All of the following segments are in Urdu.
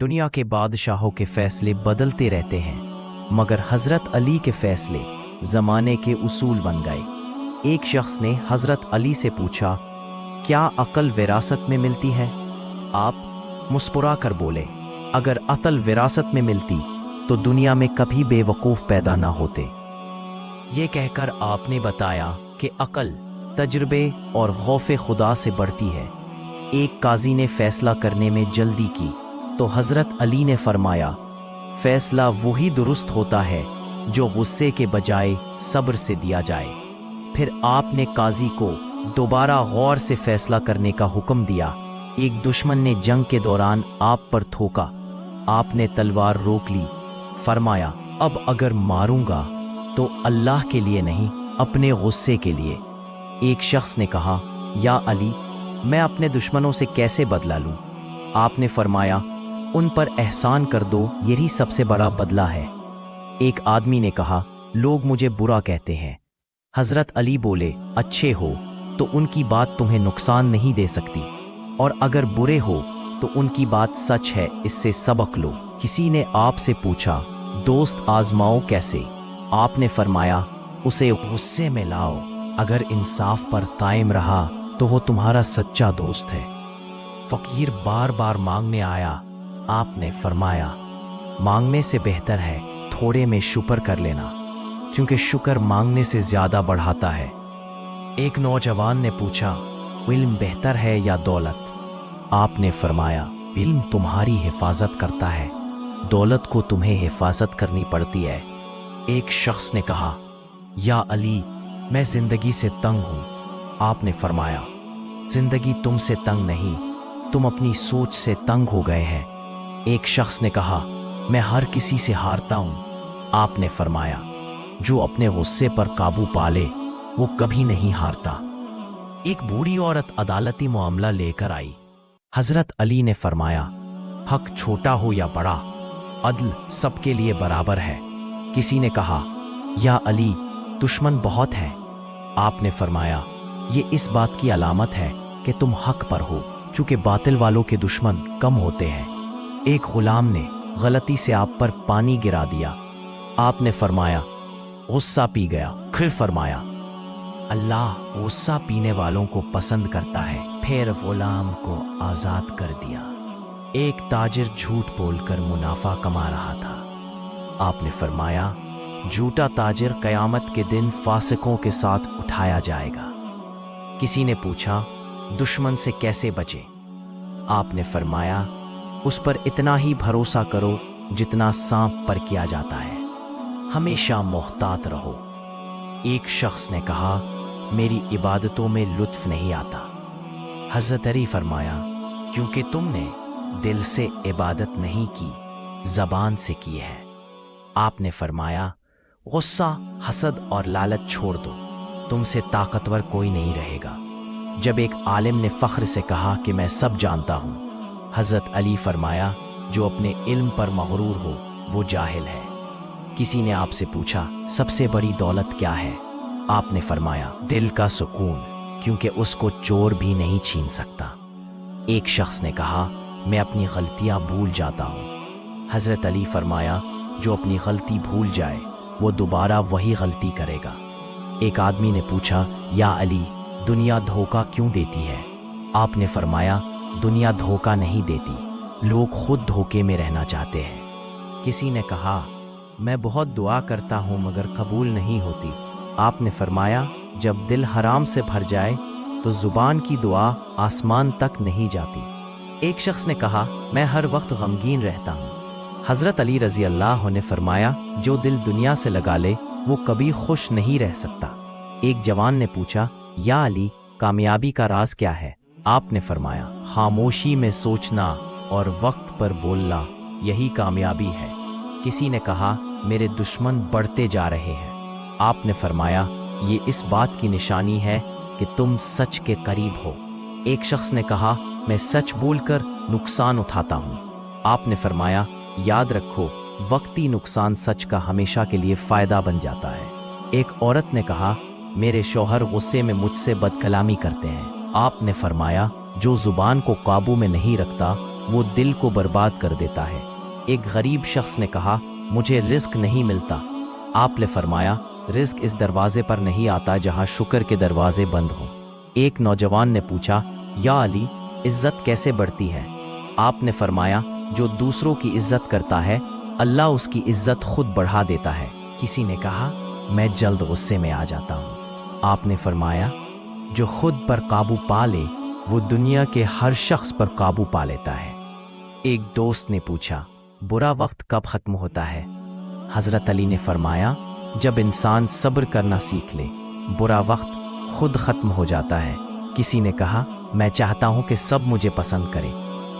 دنیا کے بادشاہوں کے فیصلے بدلتے رہتے ہیں، مگر حضرت علی کے فیصلے زمانے کے اصول بن گئے۔ ایک شخص نے حضرت علی سے پوچھا، کیا عقل وراثت میں ملتی ہے؟ آپ مسکرا کر بولے، اگر عقل وراثت میں ملتی تو دنیا میں کبھی بے وقوف پیدا نہ ہوتے۔ یہ کہہ کر آپ نے بتایا کہ عقل تجربے اور خوف خدا سے بڑھتی ہے۔ ایک قاضی نے فیصلہ کرنے میں جلدی کی تو حضرت علی نے فرمایا، فیصلہ وہی درست ہوتا ہے جو غصے کے بجائے صبر سے دیا جائے۔ پھر آپ نے قاضی کو دوبارہ غور سے فیصلہ کرنے کا حکم دیا۔ ایک دشمن نے جنگ کے دوران آپ پر تھوکا، آپ نے تلوار روک لی، فرمایا، اب اگر ماروں گا تو اللہ کے لیے نہیں، اپنے غصے کے لیے۔ ایک شخص نے کہا، یا علی، میں اپنے دشمنوں سے کیسے بدلہ لوں؟ آپ نے فرمایا، ان پر احسان کر دو، یہی سب سے بڑا بدلہ ہے۔ ایک آدمی نے کہا، لوگ مجھے برا کہتے ہیں۔ حضرت علی بولے، اچھے ہو تو ان کی بات تمہیں نقصان نہیں دے سکتی، اور اگر برے ہو تو ان کی بات سچ ہے، اس سے سبق لو۔ کسی نے آپ سے پوچھا، دوست آزماؤ کیسے؟ آپ نے فرمایا، اسے غصے میں لاؤ، اگر انصاف پر قائم رہا تو وہ تمہارا سچا دوست ہے۔ فقیر بار بار مانگنے آیا، آپ نے فرمایا، مانگنے سے بہتر ہے تھوڑے میں شکر کر لینا، کیونکہ شکر مانگنے سے زیادہ بڑھاتا ہے۔ ایک نوجوان نے پوچھا، علم بہتر ہے یا دولت؟ آپ نے فرمایا، علم تمہاری حفاظت کرتا ہے، دولت کو تمہیں حفاظت کرنی پڑتی ہے۔ ایک شخص نے کہا، یا علی، میں زندگی سے تنگ ہوں۔ آپ نے فرمایا، زندگی تم سے تنگ نہیں، تم اپنی سوچ سے تنگ ہو گئے ہیں۔ ایک شخص نے کہا، میں ہر کسی سے ہارتا ہوں۔ آپ نے فرمایا، جو اپنے غصے پر قابو پالے وہ کبھی نہیں ہارتا۔ ایک بوڑھی عورت عدالتی معاملہ لے کر آئی۔ حضرت علی نے فرمایا، حق چھوٹا ہو یا بڑا، عدل سب کے لیے برابر ہے۔ کسی نے کہا، یا علی، دشمن بہت ہیں۔ آپ نے فرمایا، یہ اس بات کی علامت ہے کہ تم حق پر ہو، چونکہ باطل والوں کے دشمن کم ہوتے ہیں۔ ایک غلام نے غلطی سے آپ پر پانی گرا دیا۔ آپ نے فرمایا، غصہ پی گیا۔ پھر فرمایا، اللہ غصہ پینے والوں کو پسند کرتا ہے۔ پھر غلام کو آزاد کر دیا۔ ایک تاجر جھوٹ بول کر منافع کما رہا تھا۔ آپ نے فرمایا، جھوٹا تاجر قیامت کے دن فاسقوں کے ساتھ اٹھایا جائے گا۔ کسی نے پوچھا، دشمن سے کیسے بچے؟ آپ نے فرمایا، اس پر اتنا ہی بھروسہ کرو جتنا سانپ پر کیا جاتا ہے، ہمیشہ محتاط رہو۔ ایک شخص نے کہا، میری عبادتوں میں لطف نہیں آتا۔ حضرت علی فرمایا، کیونکہ تم نے دل سے عبادت نہیں کی، زبان سے کی ہے۔ آپ نے فرمایا، غصہ، حسد اور لالچ چھوڑ دو، تم سے طاقتور کوئی نہیں رہے گا۔ جب ایک عالم نے فخر سے کہا کہ میں سب جانتا ہوں، حضرت علی فرمایا، جو اپنے علم پر مغرور ہو وہ جاہل ہے۔ کسی نے آپ سے پوچھا، سب سے بڑی دولت کیا ہے؟ آپ نے فرمایا، دل کا سکون، کیونکہ اس کو چور بھی نہیں چھین سکتا۔ ایک شخص نے کہا، میں اپنی غلطیاں بھول جاتا ہوں۔ حضرت علی فرمایا، جو اپنی غلطی بھول جائے وہ دوبارہ وہی غلطی کرے گا۔ ایک آدمی نے پوچھا، یا علی، دنیا دھوکہ کیوں دیتی ہے؟ آپ نے فرمایا، دنیا دھوکہ نہیں دیتی، لوگ خود دھوکے میں رہنا چاہتے ہیں۔ کسی نے کہا، میں بہت دعا کرتا ہوں مگر قبول نہیں ہوتی۔ آپ نے فرمایا، جب دل حرام سے بھر جائے تو زبان کی دعا آسمان تک نہیں جاتی۔ ایک شخص نے کہا، میں ہر وقت غمگین رہتا ہوں۔ حضرت علی رضی اللہ نے فرمایا، جو دل دنیا سے لگا لے وہ کبھی خوش نہیں رہ سکتا۔ ایک جوان نے پوچھا، یا علی، کامیابی کا راز کیا ہے؟ آپ نے فرمایا، خاموشی میں سوچنا اور وقت پر بولنا، یہی کامیابی ہے۔ کسی نے کہا، میرے دشمن بڑھتے جا رہے ہیں۔ آپ نے فرمایا، یہ اس بات کی نشانی ہے کہ تم سچ کے قریب ہو۔ ایک شخص نے کہا، میں سچ بول کر نقصان اٹھاتا ہوں۔ آپ نے فرمایا، یاد رکھو، وقتی نقصان سچ کا ہمیشہ کے لیے فائدہ بن جاتا ہے۔ ایک عورت نے کہا، میرے شوہر غصے میں مجھ سے بد کلامی کرتے ہیں۔ آپ نے فرمایا، جو زبان کو قابو میں نہیں رکھتا وہ دل کو برباد کر دیتا ہے۔ ایک غریب شخص نے کہا، مجھے رزق نہیں ملتا۔ آپ نے فرمایا، رزق اس دروازے پر نہیں آتا جہاں شکر کے دروازے بند ہوں۔ ایک نوجوان نے پوچھا، یا علی، عزت کیسے بڑھتی ہے؟ آپ نے فرمایا، جو دوسروں کی عزت کرتا ہے اللہ اس کی عزت خود بڑھا دیتا ہے۔ کسی نے کہا، میں جلد غصے میں آ جاتا ہوں۔ آپ نے فرمایا، جو خود پر قابو پا لے وہ دنیا کے ہر شخص پر قابو پا لیتا ہے۔ ایک دوست نے پوچھا، برا وقت کب ختم ہوتا ہے؟ حضرت علی نے فرمایا، جب انسان صبر کرنا سیکھ لے برا وقت خود ختم ہو جاتا ہے۔ کسی نے کہا، میں چاہتا ہوں کہ سب مجھے پسند کرے۔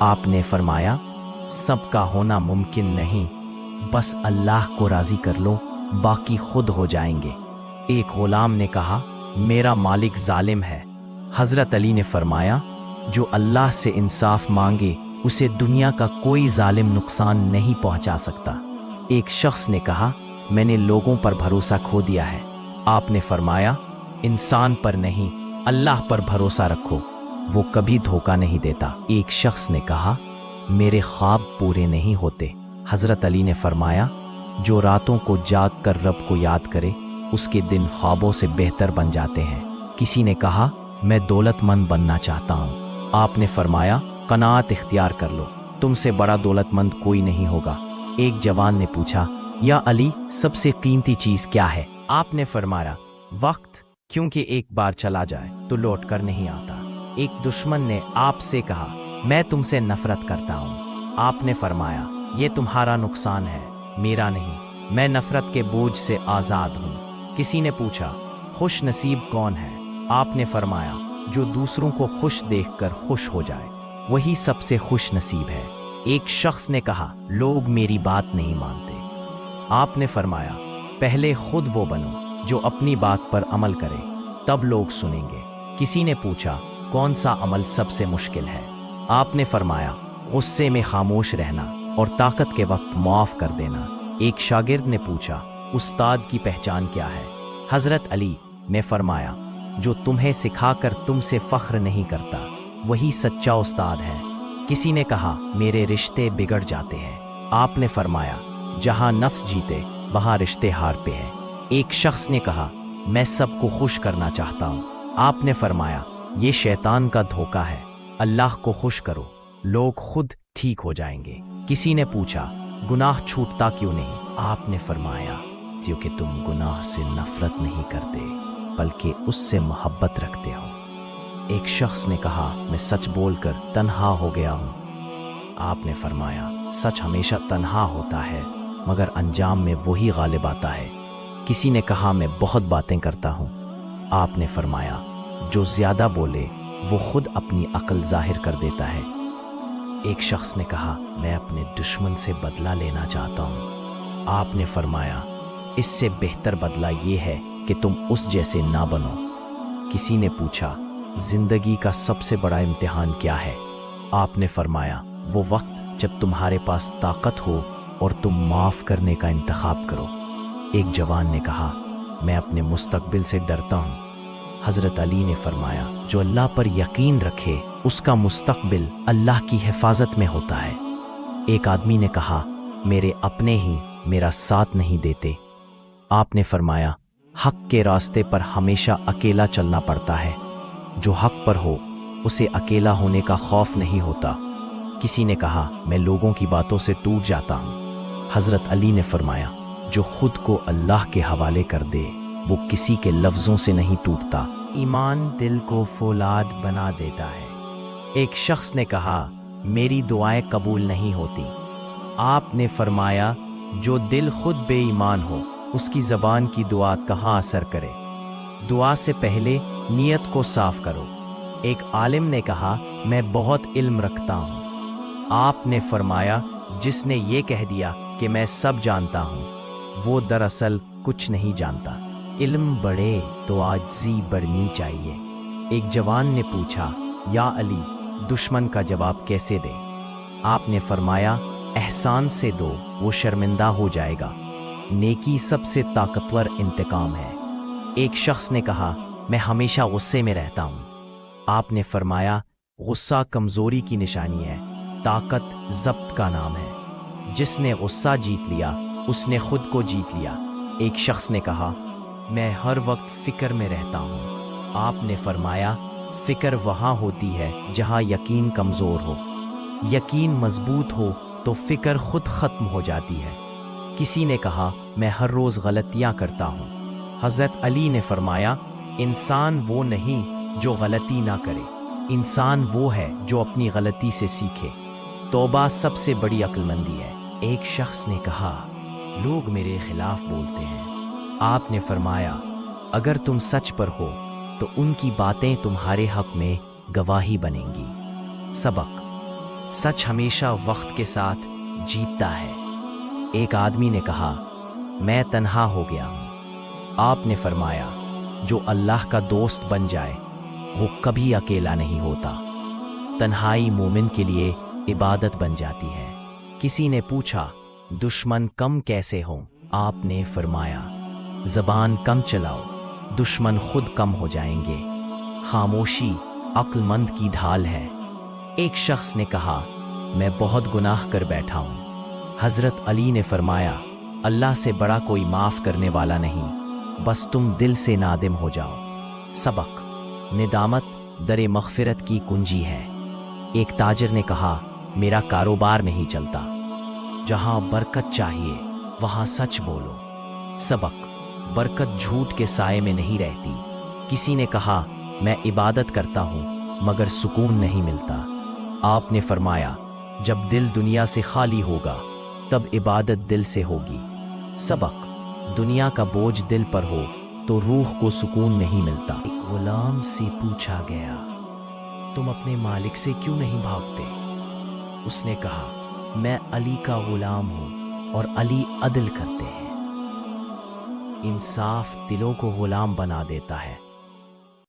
آپ نے فرمایا، سب کا ہونا ممکن نہیں، بس اللہ کو راضی کر لو، باقی خود ہو جائیں گے۔ ایک غلام نے کہا، میرا مالک ظالم ہے۔ حضرت علی نے فرمایا، جو اللہ سے انصاف مانگے اسے دنیا کا کوئی ظالم نقصان نہیں پہنچا سکتا۔ ایک شخص نے کہا، میں نے لوگوں پر بھروسہ کھو دیا ہے۔ آپ نے فرمایا، انسان پر نہیں اللہ پر بھروسہ رکھو، وہ کبھی دھوکہ نہیں دیتا۔ ایک شخص نے کہا، میرے خواب پورے نہیں ہوتے۔ حضرت علی نے فرمایا، جو راتوں کو جاگ کر رب کو یاد کرے اس کے دن خوابوں سے بہتر بن جاتے ہیں۔ کسی نے کہا، میں دولت مند بننا چاہتا ہوں۔ آپ نے فرمایا، قناعت اختیار کر لو، تم سے بڑا دولت مند کوئی نہیں ہوگا۔ ایک جوان نے پوچھا، یا علی، سب سے قیمتی چیز کیا ہے؟ آپ نے فرمایا، وقت، کیونکہ ایک بار چلا جائے تو لوٹ کر نہیں آتا۔ ایک دشمن نے آپ سے کہا، میں تم سے نفرت کرتا ہوں۔ آپ نے فرمایا، یہ تمہارا نقصان ہے، میرا نہیں، میں نفرت کے بوجھ سے آزاد ہوں۔ کسی نے پوچھا، خوش نصیب کون ہے؟ آپ نے فرمایا، جو دوسروں کو خوش دیکھ کر خوش ہو جائے وہی سب سے خوش نصیب ہے۔ ایک شخص نے کہا، لوگ میری بات نہیں مانتے۔ آپ نے فرمایا، پہلے خود وہ بنو جو اپنی بات پر عمل کرے، تب لوگ سنیں گے۔ کسی نے پوچھا، کون سا عمل سب سے مشکل ہے؟ آپ نے فرمایا، غصے میں خاموش رہنا اور طاقت کے وقت معاف کر دینا۔ ایک شاگرد نے پوچھا، استاد کی پہچان کیا ہے؟ حضرت علی نے فرمایا، جو تمہیں سکھا کر تم سے فخر نہیں کرتا وہی سچا استاد ہے۔ کسی نے کہا، میرے رشتے بگڑ جاتے ہیں۔ آپ نے فرمایا، جہاں نفس جیتے وہاں رشتے ہار پہ ہے۔ ایک شخص نے کہا، میں سب کو خوش کرنا چاہتا ہوں۔ آپ نے فرمایا، یہ شیطان کا دھوکہ ہے، اللہ کو خوش کرو، لوگ خود ٹھیک ہو جائیں گے۔ کسی نے پوچھا، گناہ چھوٹتا کیوں نہیں؟ آپ نے فرمایا، کیونکہ تم گناہ سے نفرت نہیں کرتے بلکہ اس سے محبت رکھتے ہو۔ ایک شخص نے کہا، میں سچ بول کر تنہا ہو گیا ہوں۔ آپ نے فرمایا، سچ ہمیشہ تنہا ہوتا ہے مگر انجام میں وہی غالب آتا ہے۔ کسی نے کہا، میں بہت باتیں کرتا ہوں۔ آپ نے فرمایا، جو زیادہ بولے وہ خود اپنی عقل ظاہر کر دیتا ہے۔ ایک شخص نے کہا، میں اپنے دشمن سے بدلہ لینا چاہتا ہوں۔ آپ نے فرمایا، اس سے بہتر بدلہ یہ ہے کہ تم اس جیسے نہ بنو۔ کسی نے پوچھا، زندگی کا سب سے بڑا امتحان کیا ہے؟ آپ نے فرمایا، وہ وقت جب تمہارے پاس طاقت ہو اور تم معاف کرنے کا انتخاب کرو۔ ایک جوان نے کہا، میں اپنے مستقبل سے ڈرتا ہوں۔ حضرت علی نے فرمایا، جو اللہ پر یقین رکھے اس کا مستقبل اللہ کی حفاظت میں ہوتا ہے۔ ایک آدمی نے کہا، میرے اپنے ہی میرا ساتھ نہیں دیتے۔ آپ نے فرمایا، حق کے راستے پر ہمیشہ اکیلا چلنا پڑتا ہے، جو حق پر ہو اسے اکیلا ہونے کا خوف نہیں ہوتا۔ کسی نے کہا، میں لوگوں کی باتوں سے ٹوٹ جاتا ہوں۔ حضرت علی نے فرمایا، جو خود کو اللہ کے حوالے کر دے وہ کسی کے لفظوں سے نہیں ٹوٹتا۔ ایمان دل کو فولاد بنا دیتا ہے۔ ایک شخص نے کہا، میری دعائیں قبول نہیں ہوتی۔ آپ نے فرمایا، جو دل خود بے ایمان ہو اس کی زبان کی دعا کہاں اثر کرے؟ دعا سے پہلے نیت کو صاف کرو۔ ایک عالم نے کہا، میں بہت علم رکھتا ہوں۔ آپ نے فرمایا، جس نے یہ کہہ دیا کہ میں سب جانتا ہوں وہ دراصل کچھ نہیں جانتا۔ علم بڑھے تو عاجزی بڑھنی چاہیے۔ ایک جوان نے پوچھا، یا علی، دشمن کا جواب کیسے دیں؟ آپ نے فرمایا، احسان سے دو، وہ شرمندہ ہو جائے گا۔ نیکی سب سے طاقتور انتقام ہے۔ ایک شخص نے کہا، میں ہمیشہ غصے میں رہتا ہوں۔ آپ نے فرمایا، غصہ کمزوری کی نشانی ہے، طاقت ضبط کا نام ہے۔ جس نے غصہ جیت لیا اس نے خود کو جیت لیا۔ ایک شخص نے کہا، میں ہر وقت فکر میں رہتا ہوں۔ آپ نے فرمایا، فکر وہاں ہوتی ہے جہاں یقین کمزور ہو۔ یقین مضبوط ہو تو فکر خود ختم ہو جاتی ہے۔ کسی نے کہا، میں ہر روز غلطیاں کرتا ہوں۔ حضرت علی نے فرمایا، انسان وہ نہیں جو غلطی نہ کرے، انسان وہ ہے جو اپنی غلطی سے سیکھے۔ توبہ سب سے بڑی عقل مندی ہے۔ ایک شخص نے کہا، لوگ میرے خلاف بولتے ہیں۔ آپ نے فرمایا، اگر تم سچ پر ہو تو ان کی باتیں تمہارے حق میں گواہی بنیں گی۔ سبق: سچ ہمیشہ وقت کے ساتھ جیتتا ہے۔ ایک آدمی نے کہا، میں تنہا ہو گیا ہوں۔ آپ نے فرمایا، جو اللہ کا دوست بن جائے وہ کبھی اکیلا نہیں ہوتا۔ تنہائی مومن کے لیے عبادت بن جاتی ہے۔ کسی نے پوچھا، دشمن کم کیسے ہوں؟ آپ نے فرمایا، زبان کم چلاؤ، دشمن خود کم ہو جائیں گے۔ خاموشی عقل مند کی ڈھال ہے۔ ایک شخص نے کہا، میں بہت گناہ کر بیٹھا ہوں۔ حضرت علی نے فرمایا، اللہ سے بڑا کوئی معاف کرنے والا نہیں، بس تم دل سے نادم ہو جاؤ۔ سبق: ندامت در مغفرت کی کنجی ہے۔ ایک تاجر نے کہا، میرا کاروبار نہیں چلتا۔ جہاں برکت چاہیے وہاں سچ بولو۔ سبق: برکت جھوٹ کے سائے میں نہیں رہتی۔ کسی نے کہا، میں عبادت کرتا ہوں مگر سکون نہیں ملتا۔ آپ نے فرمایا، جب دل دنیا سے خالی ہوگا تب عبادت دل سے ہوگی۔ سبق: دنیا کا بوجھ دل پر ہو تو روح کو سکون نہیں ملتا۔ ایک غلام سے پوچھا گیا، تم اپنے مالک سے کیوں نہیں بھاگتے؟ اس نے کہا، میں علی کا غلام ہوں اور علی عدل کرتے ہیں۔ انصاف دلوں کو غلام بنا دیتا ہے۔